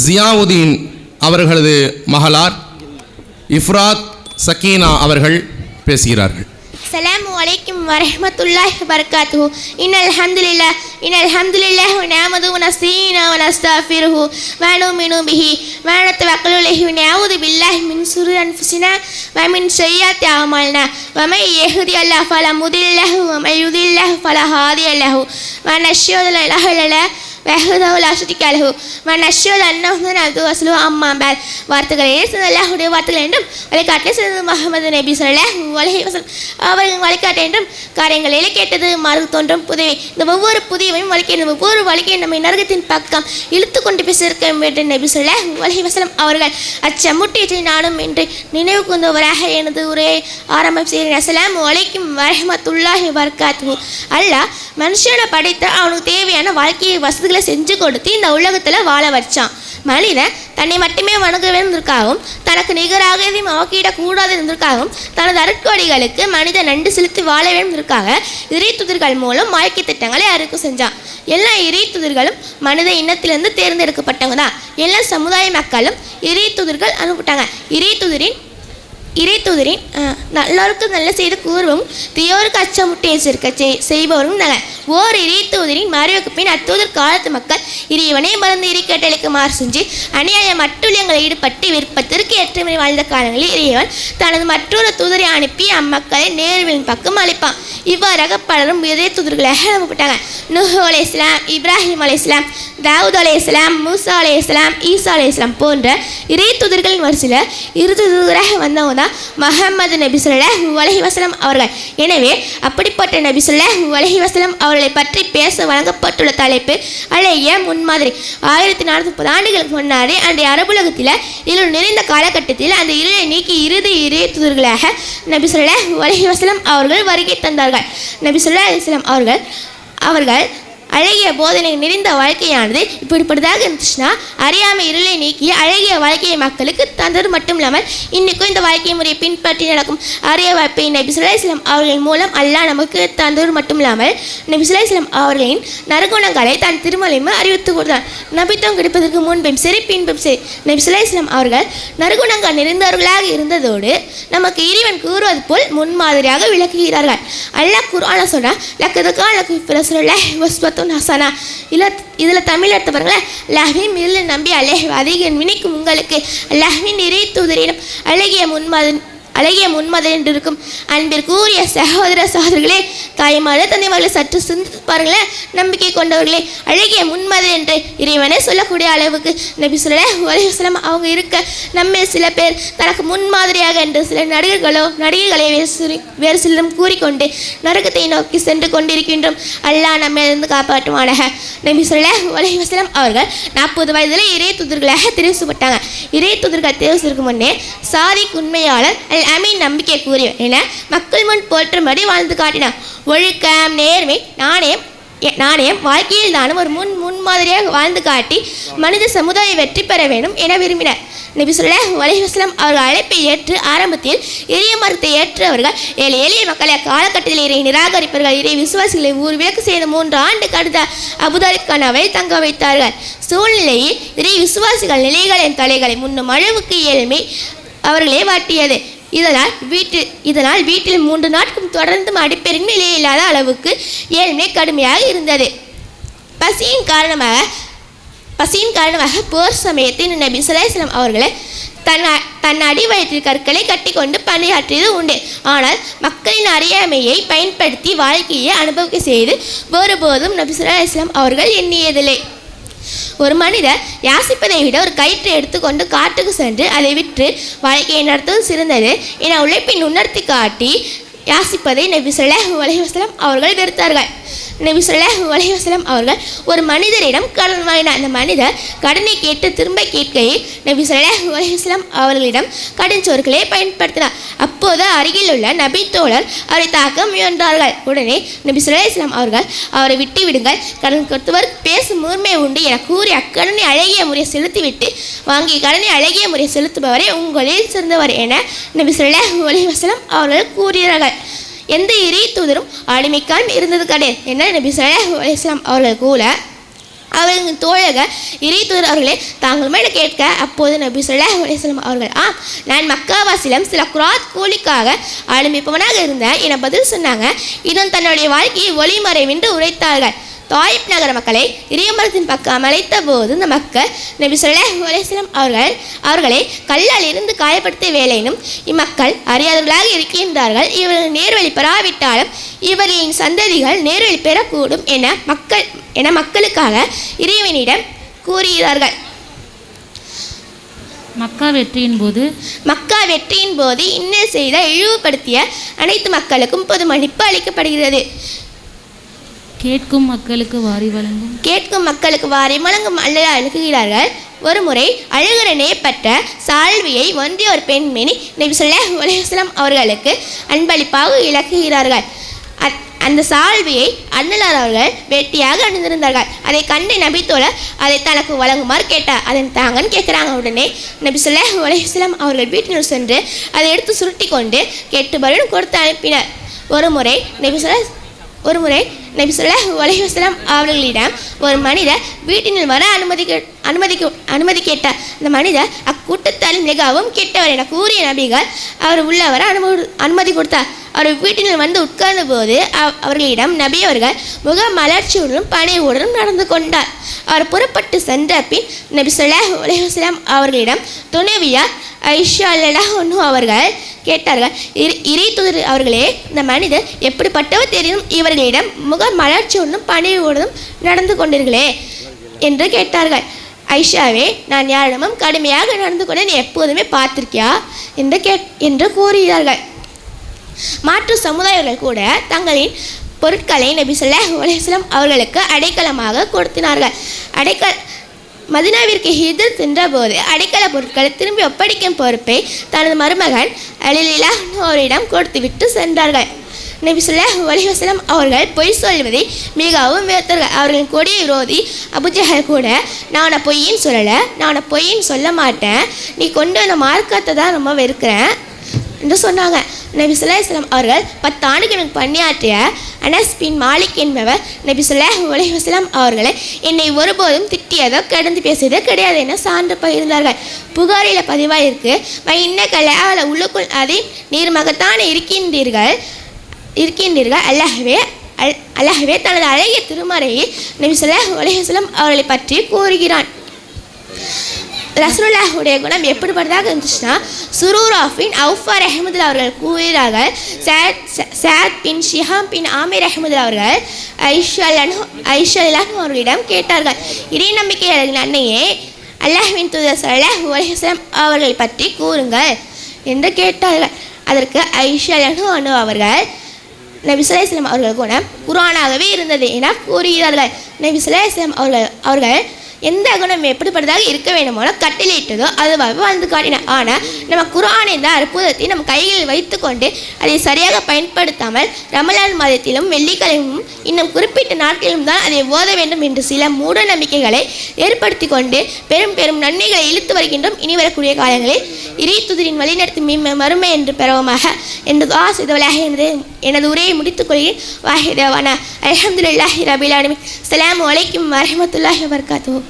ஜியாவுதீன் அவர்களது மகளார் இஃப்ராத் சக்கீனா அவர்கள் பேசுகிறார்கள். அஸ்ஸலாமு அலைக்கும் வரஹ்மத்துல்லாஹி வபரகாத்துஹு. இன்னல் ஹம்துலில்லாஹி வ நஹ்மதுஹு வ நஸ்தஈனுஹு வ நஸ்தக்ஃபிருஹு வ நு'மினு பிஹி வ நதவக்கலு அலைஹி வ நஅஊது பில்லாஹி மின் ஷுரூரி அன்ஃபுஸினா வ மின் ஸய்யிஆத்தி அஅமாலினா வ மை யஹ்திஹில்லாஹு ஃபலா முதில்ல லஹு வ மை யுதில்லிஹு ஃபலா ஹாதிய லஹு வ நஷ்ஹது லா இலாஹா இல்லல்லாஹ் வஹ்தஹு லா ஷரீக லஹு வ நஷ்ஹது அன்ன முஹம்மதன் அப்துஹு வ ரசூலுஹு அம்மா பஅத். வார்த்தைகளே அல்லாஹ்வுடைய வார்த்தைகள் என்றும் வழிகாட்டலே சிறந்த முஹம்மது நபி ஸல்லல்லாஹு அலைஹி வஸல்லம் அவர்கள் வழிகாட்ட என்றும் காரியங்களிலே கேட்டது மாறு தோன்றும் புதிவை. இந்த ஒவ்வொரு புதியவையும் வழிகேடும் ஒவ்வொரு வழிகை நம்மை நரகத்தின் பக்கம் இழுத்து கொண்டு பேசியிருக்க வேண்டும். நபி ஸல்லல்லாஹு அலைஹி வஸல்லம் அவர்கள் அச்சமுட்டியற்றை நாடும் என்று நினைவு கூர்ந்தவராக எனது உரையை ஆரம்பம் செய்கிறேன். அஸ்ஸலாமு அலைக்கும் வரஹ்மத்துல்லாஹி வபரகாத்துஹு. அல்லாஹ் மனுஷனை படைத்து அவனுக்கு தேவையான வாழ்க்கையை வசதிகளை செஞ்சு கொடுத்து இந்த உலகத்தில் வாழ வச்சான். மனிதன் தன்னை மட்டுமே வணங்க வேண்டியிருக்காகவும் தனக்கு நிகராக எதையும் அவக்கிடக்கூடாது இருந்திருக்காகவும் தனது அருட்கொடைகளுக்கு மனிதன் நன்றி செலுத்தி வாழ வேண்டியிருக்காக இறை துதிர்கள் மூலம் வாழ்க்கை திட்டங்களை அறிக்கை செஞ்சான். எல்லா இறை துதிர்களும் மனித இனத்திலிருந்து தேர்ந்தெடுக்கப்பட்டவங்க தான். எல்லா சமுதாய மக்களும் இறை துதிர்கள் அனுப்பிட்டாங்க. இறை துதிரின் நல்லோருக்கு நல்ல செய்து கூறுவோம் தீயோருக்கு அச்சமுட்டியை செய்பவரும் நல்ல ஓர் இறை தூதரின் மறைவுக்கு பின் அத்தூதர் காலத்து மக்கள் இறைவனை மறந்து இறைக்கட்டளைக்கு மாறு செஞ்சு அநியாய மட்டுள்ளியங்களை ஈடுபட்டு விருப்பத்திற்கு ஏற்றமை வாழ்ந்த காலங்களில் இறைவன் தனது மற்றொரு தூதரை அனுப்பி அம்மக்களை நேர்வின் பக்கம் அழைப்பான். இவ்வாறாக பலரும் இறை தூதர்களாக அனுப்பப்பட்டாங்க. நூஹ் அலைஹிஸ்ஸலாம், இப்ராஹிம் அலைஹிஸ்ஸலாம், தாவூத் அலைஹிஸ்ஸலாம், மூசா அலைஹிஸ்ஸலாம், ஈசா அலைஹிஸ்ஸலாம் போன்ற இறை தூதர்களின் வரிசையில் இறுதி தூதராக வந்தவங்க தான் முஹம்மது நபி ஸல்லல்லாஹு அலைஹி வஸல்லம் அவர்கள். எனவே அப்படிப்பட்ட நபி ஸல்லல்லாஹு அலைஹி வஸல்லம் அவர்களை பற்றி பேச வழங்கப்பட்டுள்ள தலைப்பு அழகிய முன்மாதிரி. 1430 ஆண்டுகளுக்கு முன்னாடி அன்றைய அரபுலகத்தில் இருள் நிறைந்த காலகட்டத்தில் அந்த இருளை நீக்கி இறுதி இறை தூதர்களாக நபி ஸல்லல்லாஹு அலைஹி வஸல்லம் அவர்கள் வருகை தந்தார்கள். நபி ஸல்லல்லாஹு அலைஹி வஸல்லம் அவர்கள் அழகிய போதனை நிறைந்த வாழ்க்கையானது இப்படிப்பட்டதாக இருந்துச்சுன்னா அறியாமை இருளை நீக்கி அழகிய வாழ்க்கையை மக்களுக்கு தந்தது மட்டும் இல்லாமல் இன்றைக்கும் இந்த வாழ்க்கை முறையை பின்பற்றி நடக்கும் அரிய வாய்ப்பை நபி ஸல்லல்லாஹு அலைஹி வஸல்லம் அவர்களின் மூலம் அல்லாஹ் நமக்கு தந்தது மட்டும் இல்லாமல் நபி ஸல்லல்லாஹு அலைஹி வஸல்லம் அவர்களின் நற்குணங்களை தன் திருமலையுமே அறிவித்து கொடுத்தார். நபித்துவம் கிடைப்பதற்கு முன்பும் சரி பின்பும் சரி நபி ஸல்லல்லாஹு அலைஹி வஸல்லம் அவர்கள் நற்குணங்கள் நிறைந்தவர்களாக இருந்ததோடு நமக்கு இறைவன் கூறுவது போல் முன்மாதிரியாக விளக்குகிறார்கள். அல்லாஹ் குர்ஆனில் சொல்றான், லக்கத் கான லக்கும் ஃபீ ரசூலில்லாஹி உஸ்வத்துன் ஹஸனா. இதில் தமிழ் எடுத்தவர்கள அல்லாஹ்வின் மீது நம்பி அதிக வினைக்கும் உங்களுக்கு அல்லாஹ்வின் இறை தூதரிடம் அழகிய முன்மாதிரி என்று இருக்கும். அன்பிற்குரிய சகோதர சகோதரிகளே, தாய்மாத தந்தைமார்களை சற்று சிந்தித்து பாருங்களேன். நம்பிக்கை கொண்டவர்களே, அழகிய முன்மாதிரி என்று இறைவனே சொல்லக்கூடிய அளவுக்கு நபி ஸல்லல்லாஹு அலைஹி வஸல்லம் அவங்க இருக்க நம்ம சில பேர் தனக்கு முன்மாதிரியாக என்று சில நடிகைகளை வேறு சிலரும் கூறிக்கொண்டு நரகத்தை நோக்கி சென்று கொண்டிருக்கின்றோம். அல்லாஹ் நம்மிலிருந்து காப்பாற்றுவானாக. நபி ஸல்லல்லாஹு அலைஹி வஸல்லம் அவர்கள் 40 வயதில் இறை தூதர்களாக தெரிவு செய்யப்பட்டாங்க. இறை தூதர்கள் தெரிவு செய்வதற்கு முன்னே சாதிக் உண்மையாளர் அமீன் நம்பிக்கை கூறியவர் என மக்கள் முன் போற்றும்படி வாழ்ந்து காட்டினார். ஒழுக்கம், நேர்மை, நாணயம் வாழ்க்கையில் தானும் ஒரு முன்மாதிரியாக வாழ்ந்து காட்டி மனித சமுதாய வெற்றி பெற வேண்டும் என விரும்பினார். நபி ஸல்லல்லாஹு அலைஹி வஸல்லம் அவர்கள் அழைப்பை ஏற்று ஆரம்பத்தில் எளிய மரத்தை ஏற்றவர்கள் எளிய மக்களை காலகட்டத்தில் இறை நிராகரிப்பவர்கள் இறை விசுவாசிகளை ஊர் விளக்கு செய்த 3 ஆண்டு கடந்த அபுதாபிக்கானவை தங்க வைத்தார்கள். சூழ்நிலையில் இறை விசுவாசிகள் நிலைகளின் தலைகளை முன்னும் அளவுக்கு ஏழ்மை அவர்களே வாட்டியது. இதனால் வீட்டில் 3 நாட்களும் தொடர்ந்து அடிப்பெரும் நிலை இல்லாத அளவுக்கு ஏழ்மை கடுமையாக இருந்தது. பசியின் காரணமாக போர் சமயத்தில் நபி ஸல்லல்லாஹு அலைஹி வஸல்லம் அவர்களை தன் அடி வயிற்றில் கற்களை கட்டி கொண்டு பணியாற்றியது உண்டு. ஆனால் மக்களின் அறியாமையை பயன்படுத்தி வாழ்க்கையை அனுபவிக்க செய்து ஒருபோதும் நபி ஸல்லல்லாஹு அலைஹி வஸல்லம் அவர்கள் எண்ணியதில்லை. ஒரு மனிதர் யாசிப்பதை விட ஒரு கயிற்றை எடுத்துக்கொண்டு காட்டுக்கு சென்று அதை விற்று வாழ்க்கையை நடத்துவது சிறந்தது என உழைப்பின் உணர்த்தி காட்டி யாசிப்பதை நபி ஸல்லல்லாஹு அலைஹி வஸல்லம் அவர்கள் வெறுத்தார்கள். நபி ஸல்லல்லாஹு அலைஹி வஸல்லம் அவர்கள் ஒரு மனிதரிடம் கடன் வாங்கினார். அந்த மனிதர் கடனை கேட்டு திரும்ப கேட்கையில் நபி ஸல்லல்லாஹு அலைஹி வஸல்லம் அவர்களிடம் கடன் சொற்களை பயன்படுத்தினார். அப்போது அருகில் உள்ள நபி தோழர் அவரை தாக்க முயன்றார்கள். உடனே நபி ஸல்லல்லாஹு அலைஹி வஸல்லம் அவர்கள் அவரை விட்டு விடுங்கள், கடன் கொடுத்தவர் பேசும் உரிமை உண்டு என கூறி அக்கடனை அழகிய முறை செலுத்திவிட்டு வாங்கிய கடனை அழகிய முறை செலுத்துபவரை உங்களில் சிறந்தவர் என நபி ஸல்லல்லாஹு அலைஹி வஸல்லம் அவர்கள் கூறினார்கள். எந்த இறை தூதரும் அடிமைக்கால் இருந்தது கிடையாது என நபி ஸல்லல்லாஹு அலைஹி வஸல்லம் அவர்கள் கூற அவர்களின் தோழர்கள் இறை தூதர் அவர்களே தாங்கள் மேலே கேட்க. அப்போது நபி ஸல்லல்லாஹு அலைஹி வஸல்லம் அவர்கள் நான் மக்காவாசிலும் சில குராத் கூலிக்காக ஆரம்பிப்பவனாக இருந்தேன் என பதில் சொன்னாங்க. இதன் தன்னுடைய வாழ்க்கையை ஒளிமறைவின்றி உரைத்தார்கள். தாயிப் நகர மக்களை இறைமரத்தின் பக்கம் அழைத்த போது இந்த மக்கள் நபி ஸல்லல்லாஹு அலைஹி வஸல்லம் அவர்களை கல்லால் இருந்து காயப்படுத்திய வேளையிலும் இம்மக்கள் அறியாதவர்களாக இருக்கின்றார்கள். இவர்கள் நேர்வழி பெறாவிட்டாலும் இவர்களின் சந்ததிகள் நேர்வழி பெறக்கூடும் என மக்களுக்காக இறைவனிடம் கூறுகிறார்கள். மக்கா வெற்றியின் போது இன்னல் செய்த இழிவுபடுத்திய அனைத்து மக்களுக்கும் பொது மன்னிப்பு அளிக்கப்படுகிறது. கேட்கும் மக்களுக்கு வாரி வழங்கும் அல்லாஹ் அழுகுகிறார்கள். ஒரு முறை அழுகுறனே பட்ட சால்வியை ஒன்றிய ஒரு பெண்மணி நபி ஸல்லல்லாஹு அலைஹி வஸல்லம் அவர்களுக்கு அன்பளிப்பாக இழக்குகிறார்கள். அந்த சால்வியை அன்னலார் அவர்கள் வெட்டியாக அணிந்திருந்தார்கள். அதை கண்டு நபி தோழர் அதை தனக்கு வழங்குமாறு கேட்டார். அதன் தாங்கன்னு கேட்குறாங்க. உடனே நபி ஸல்லல்லாஹு அலைஹி வஸல்லம் அவர்கள் வீட்டினுள் சென்று அதை எடுத்து சுருட்டி கொண்டு கேட்டு பதிலும் கொடுத்து அனுப்பினர். ஒரு முறை நபி ஸல்லல்லாஹு அலைஹி வஸல்லம் அவர்களிடம் ஒரு மனிதர் வீட்டினுள் வர அனுமதி கேட்டார். அந்த மனிதர் அக்கூட்டத்தால் மிகவும் கெட்டவர் என கூறிய நபிகள் அவர் உள்ள வர அனுமதி கொடுத்தார். அவர் வீட்டினுள் வந்து உட்கார்ந்த போது அவர்களிடம் நபி அவர்கள் முக மலர்ச்சியுடனும் பணிவுடனும் நடந்து கொண்டார். அவர் புறப்பட்டு சென்ற பின் நபி ஸல்லல்லாஹு அலைஹி வஸல்லம் அவர்களிடம் துணைவியார் ஐஷா ரலியல்லாஹு அன்ஹா அவர்கள் கேட்டார்கள். இறை தூதர் அவர்களே, இந்த மனிதர் எப்படிப்பட்டவர் தெரியும், இவர்களிடம் முக மலர்ச்சியுடனும் பணிவுடனும் நடந்து கொண்டீர்களே என்று கேட்டார்கள். ஐஷாவே, நான் யாரிடமும் கடுமையாக நடந்து கொண்டு நீ எப்போதுமே பார்த்திருக்கியா என்று கூறுகிறார்கள். மாற்று சமுதாயர்கள் கூட தங்களின் பொருட்களை நபி ஸல்லல்லாஹு அலைஹி வஸல்லம் அவர்களுக்கு அடைக்கலமாக கொடுத்தினார்கள். மதீனாவிற்கு ஹிஜ்ரத் சென்றபோது அடைக்கல பொருட்களை திரும்பி ஒப்படைக்கும் பொறுப்பை தனது மருமகன் அலிலில்லாஹ் அவரிடம் கொடுத்துவிட்டு சென்றார்கள். நபி ஸல்லல்லாஹு அலைஹி வஸல்லம் அவர்கள் பொய் சொல்வதை மிகவும் வெறுத்தார்கள். அவர்களின் கொடிய விரோதி அபூஜஹல் கூட நான் உன்னை பொய்ன்னு சொல்ல மாட்டேன், நீ கொண்டு வந்த மார்க்கத்தை தான் ரொம்ப வெறுக்கிறேன் என்று சொன்னாங்க. நபி ஸல்லல்லாஹு அலைஹி வஸல்லம் அவர்கள் 10 ஆண்டுகளுக்கு பணியாற்றிய அனஸ் பின் மாலிக் என்பவர் நபி ஸல்லல்லாஹு அலைஹி வஸல்லம் அவர்களை என்னை ஒருபோதும் திட்டியதோ கடந்து பேசியதோ கிடையாது என சான்று பகிர்ந்தார்கள். புகாரில் பதிவாயிருக்கு, இன்னக்கல உள்ளுக்குள் அதை நீர்மகத்தான இருக்கின்றீர்கள் அல்லாஹ்வே தனது அழகிய திருமறையில் நபி ஸல்லல்லாஹு அலைஹி வஸல்லம் அவர்களை பற்றி கூறுகிறான். ரசூலுல்லாஹுடைய குணம் எப்படிப்பட்டதாக இருந்துச்சுன்னா, சுரூர் பின் அவுஃபா ரஹ்மத்துல்லாஹி அவர்கள் கூறுகிறார்கள், சாத் பின் ஷிஹாம் பின் ஆமிர் ரஹ்மத்துல்லாஹி அவர்கள் ஐஷா ரலியல்லாஹு அவர்களிடம் கேட்டார்கள், இறை நம்பிக்கையாளர்களின் அன்னையே, அல்லாஹ்வின் தூதர் ஸல்லல்லாஹு அலைஹி வஸல்லம் அவர்களை பற்றி கூறுங்கள் என்று கேட்டார்கள். அதற்கு ஐஷா ரலியல்லாஹு அவர்கள் நபி ஸல்லல்லாஹு அலைஹி வஸல்லம் அவர்கள் குணம் குர்ஆனாகவே இருந்தது என கூறுகிறார்கள். நபி ஸல்லல்லாஹு அலைஹி வஸல்லம் அவர்கள் எந்த குணம் எப்படிப்பட்டதாக இருக்க வேண்டுமோ கட்டளையிட்டதோ அதுவாக வாழ்ந்து காட்டினார். ஆனால் நம்ம குர்ஆன் என்ற அற்புதத்தை நம் கைகளில் வைத்துக்கொண்டு அதை சரியாக பயன்படுத்தாமல் ரமலான் மாதத்திலும் வெள்ளிக்கிழமையும் இன்னும் குறிப்பிட்ட நாட்களிலும் தான் அதை ஓத வேண்டும் என்று சில மூட நம்பிக்கைகளை ஏற்படுத்தி கொண்டு பெரும் பெரும் நன்மைகளை இழுத்து வருகின்றோம். இனி வரக்கூடிய காலங்களில் இறை தூதரின் வழிநடத்தி மறுமை என்று பெறுவோமாக என்று துஆ செய்தவளாக எனது உரையை முடித்துக் கொள்கிறேன். வாஹிதவானா அல்ஹம்துலில்லாஹி ரபில் ஆலமீன். அஸ்ஸலாமு அலைக்கும் வரஹ்மத்துல்லாஹி வபரகாத்துஹு.